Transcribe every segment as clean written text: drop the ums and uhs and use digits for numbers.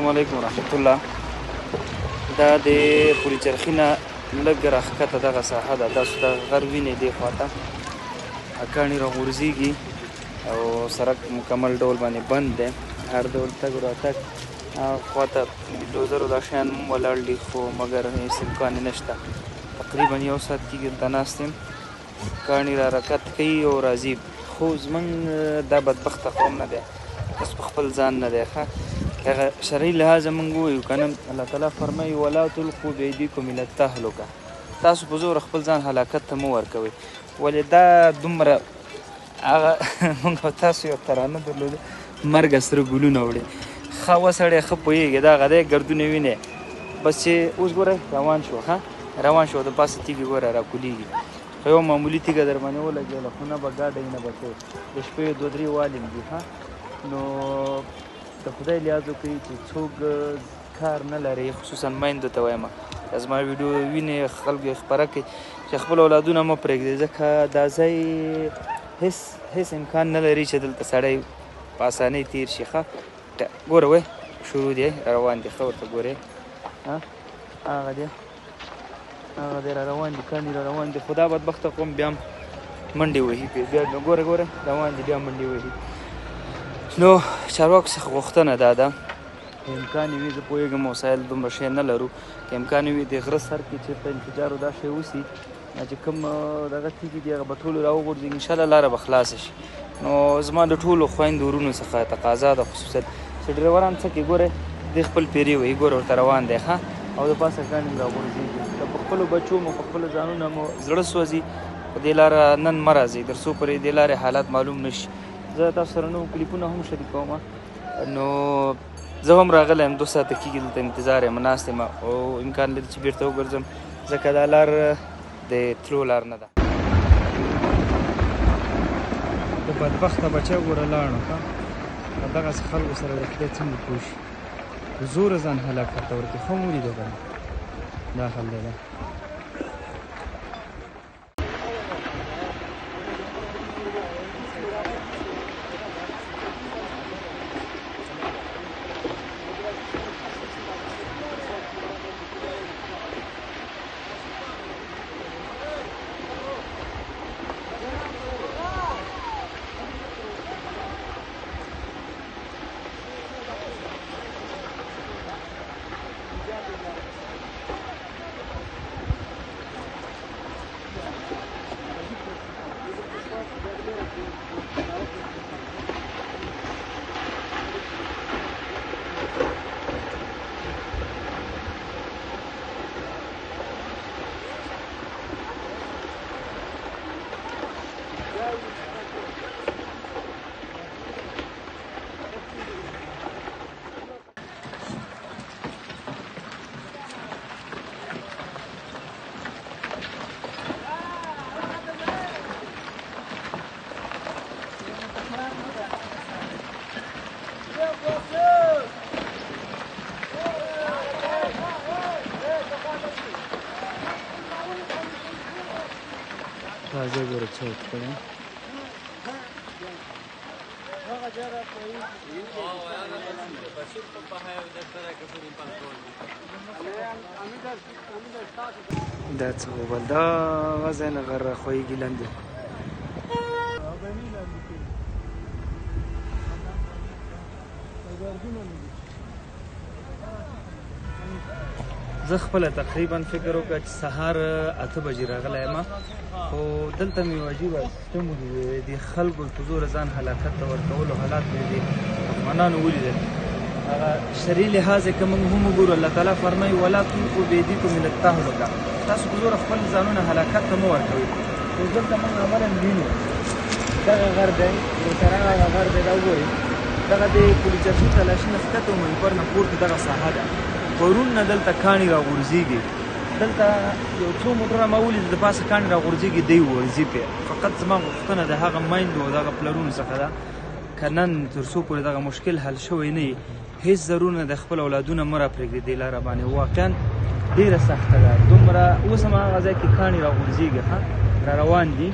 علیکم ورحمت الله. دا د پوري چرخي نه لږ راښکته دغه ساحه ده، تاسو دغه غر وینئ دې خواته کاڼي راغورځېږي او سړک مکمل ډول باندې بند دی، هر ډول تګ راتګ خواته ډوزرو دا شیان هم ولاړ دي خو مګر هیڅ امکان یې نشته. تقریبا 1 ساعت کېږي دلته ناست یم، کاڼي را حرکت کوي او راځي، خو زموږ دا بدبخته قوم نه دی، بس په خپل ځان نه دی ښه. هغه شرعي لحاظه موږ ووایو که نه، الله تعالی فرمایي ولا تلقوا بایدیکم الی التهلکه، تاسو په زور خپل ځان هلاکت ته مه ورکوئ. ولې دا دومره هغه موږ او تاسو یو ترانه درلوده مرګه سره ګلونه وړي. ښه وسړی ښه پوهېږي دغه دی ګردونه وینې، بس چې اوس ګوره روان شو، ښه روان شو، د پاسه تیږې ګوره راکولیږي، خو یو معمولي تیږه در باندې ولګېدله خو نه به ګاډی نه به څه، د شپې 2-3 والیم دي ښه. نو د خدای لحاظ وکړئ چې څوک کار نه لري، خصوصا میندو ته وایم زما ویډیو وینې خلکو یې خپره کړئ چې خپل اولادونه مه پرېږدئ، ځکه دا ځای هېڅ امکان نه لري چې دلته سړی په اسانۍ تیر شي ښه. ګوره وی شروع دی روان دی، ښه ورته ګورې هغه دی را روان دي، کاڼي را روان دي، خو دا بدبخته قوم بیا هم منډې وهي بیا ګوره روان دي بیا منډې وهي. نو چارواکو څخه غوښتنه دا ده که امکان وي، زه پوهېږم وسایل دومره شی نه لرو، که امکان وي د غره سر کې چېرته انفجار او دا شی وسي، چې کوم دغه تیږې دي هغه به ټولو راوغورځېږي، انشاءالله لاره به خلاصه شي. نو زما د ټولو خویندو ورونو څخه تقاضا ده خصوصا چې ډریوران څه کوي، ګوره دی خپل پیرې وهي، ګوره ورته روان دی ښه، او د پاسه کاڼي راغورځېږي. که په خپلو بچو مو په خپلو ځانونه مو زړه سوځي په دې لاره نن مه راځئ تر څو پورې دې لارې حالات معلوم نه شي. زه تاسو سره نوو کلیپونه هم شریکوم، نو زه هم راغلی یم 2 ساعته کېږي دلته انتظار یم ناست یم او امکان لري چې بېرته وګرځم، ځکه دا لار د تلو لار نه ده. د بدبخته بچی ګوره لاړو ښه، دغسې خلکو سره د خدای څنګه پوه شي، په زوره ځان هلاکت ته ورکړي. ښه مو ولیده که نه دا حل دی دا. راځه ګوره څه وکړم. دا څه وبل دا ځای نه غر راښویېږي لاندې. زه خپله تقریبا فکر وکړه چې سهار 8 بجې راغلی یم، خو دلته مې یو عجیبه سیستم ولید، د خلکو په زوره ځان هلاکت ته ورکولو حالات مې د افغانانو ولیدل. هغه شرعي لحاظ که موږ هم وګورو، الله تعالی فرمایي ولا تلقوا بایدیکم الی التهلکه، تاسو په زوره خپل ځانونه هلاکت ته مه ورکوئ. خو دلته موږ عملا وینو دغه غر دی، ورسره هغه غر دی، دا وګورئ دغه د پوري چرخي تلاشي نه ښکته او منفر نه پورته دغه ساحه ده، پرون نه دلته کاڼي راغورځېږي، دلته یو څو موټره ما ولید د پاسه کاڼي راغورځېږي، دی ورځي پرې. فقط زما غوښتنه د هغه میندو او دغه پلرونو څخه ده که نن تر څو پورې دغه مشکل حل شوی نه وي، هېڅ ضرور نه د خپل اولادونه مه راپرېږدئ دې لاره باندې، واقعا ډېره سخته ده. دومره اوس هم هغه ځای کې کاڼي راغورځېږي ښه را روان دي،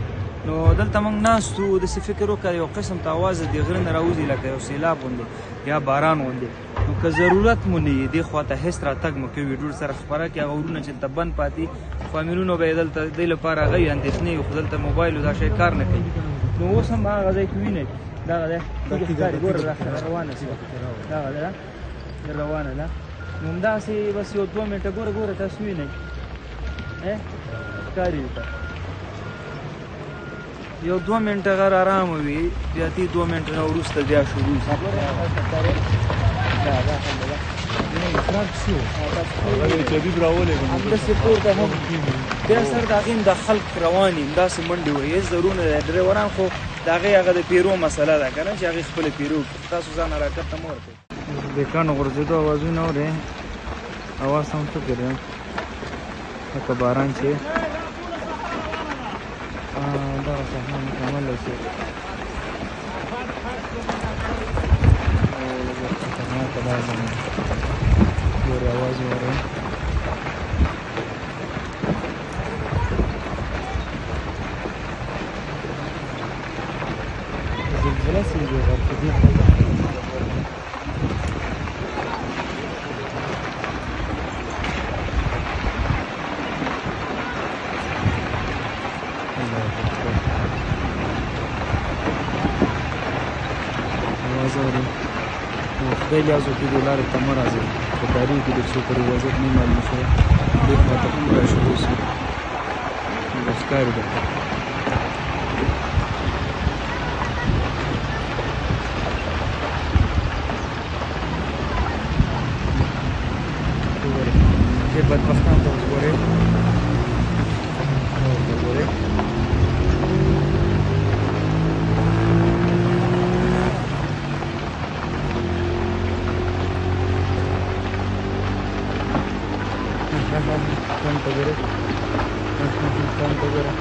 نو دلته موږ ناست وو داسې فکر وکړه یو قسم ته اواز د غره نه راوځي لکه یو سیلاب غوندې یا باران غوندې نو که ضرورت مو نه وي دې خوا ته هېڅ راتګ مو کوي ډوډ سره خپره کړي هغه ورونه چې دلته بند پاتې فامیلونو به یې دلته دې لپاره هغه وي اندېښنې وي خو دلته موبایل دا شی کار نه کوي نو اوس هم هغه ځای کې وینئ دغه دی تیږې ښکاري ګوره روانه شوه دغه دی روانه ده نو همداسې بس یو 2 منټه ګوره تاسو وینئ ښکاري ورته یو 2 منټه غر آرام وي بیا تی 2 منټه نه وروسته بیا شروع شي همداسې پورته هم بیا سر د هغې د خلق روان وي همداسې منډې وهي هېڅ ضرور نه دی ډریوران خو د هغې هغه د پیرو مسله ده که نه چې هغې خپله پیرو کړي تاسو ځان حرکت ته مه ورکوئ د کاڼو غورځېدو اوازونه اورئ اواز هم فکر دی لکه باران چې دغه صحنه مکمله شي خطرناکه دا زمین ګورې اواز اورئ زلزله سوي غر په دې خدای لیازو کې د لارې ته مه راځئ په تاریخ کې د څوک پر وضعیت نه معلوم شوی دې خوا ته هم راشروع شي ښکاري درته دې بدبختان ته اوس ګورئ ګورئ cuánto querés, cuánto querés.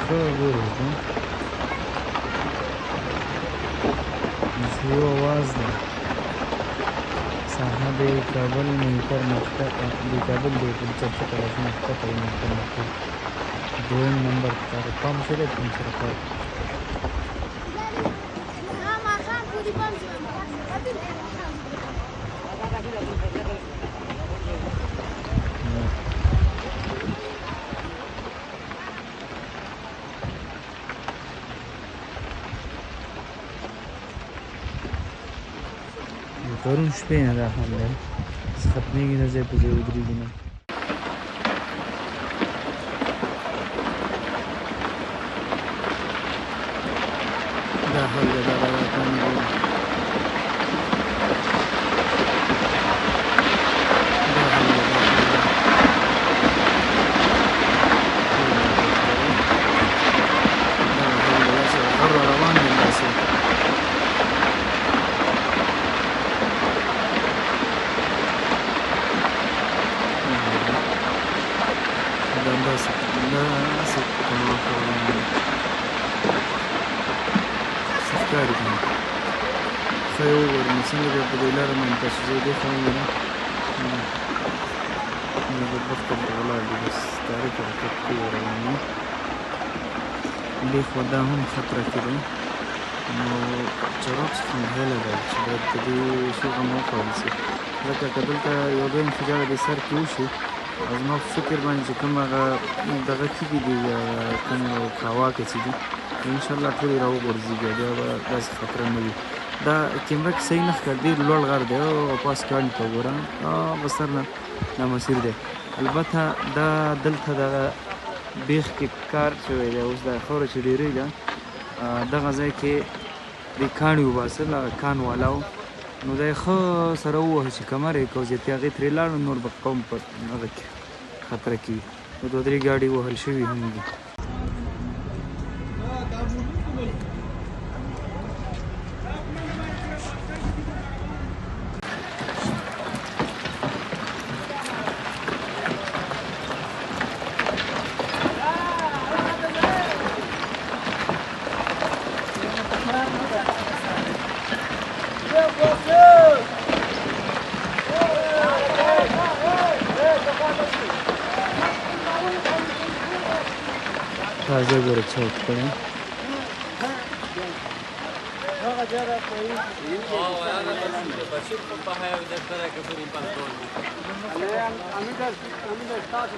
Se juega duro, ¿no? زیو आवाज ده صحنه د کابل منکر مکتب د کابل د پنځه طرف مکتب او مکتب دویم نمبر پر پام سره کوم سره کار پرون شپې نه دا هم دی ختمېږي نه ځای په ځای ودرېږي نه دا حال دی دا رواتان دی خیو ورنه څنګه بیا په دې لاره باندې تاسو زه دې خوا وینم نو بدبخته به ولاړ دي بس تاریک حرکت کوي روان وي دې خوا دا هم خطره کې دی نو چراغ څخه مې هیله ده چې باید په دې شوغه مه وکړل شي ځکه که دلته یو دوه انفجار د سر کې وشي زما په فکر باندې چې کوم هغه دغه تیږې دي یا کوم هوا کې چې دي انشاءالله ټولې راوغورځېږي بیا به داسې خطره نه وي دا کیمره کې صحیح نه ښکاري ډېر لوړ غر دی او پاس کاڼي ته وګوره بس سر نه نامسیر دی البته دا دلته دغه بیخ کې کار شوی دی اوس دا خاوره چې ډېرۍ ده دغه ځای کې دې کاڼي وباسل هغه کان والا و نو دا یې ښه سره ووهه چې کمر یې کوزیتې هغې ترې لاړو نور به قوم په هغه کې خطره کې وي نو دوه درې ګاډي وهل شوي هم دي تازه ګوره چوک کړی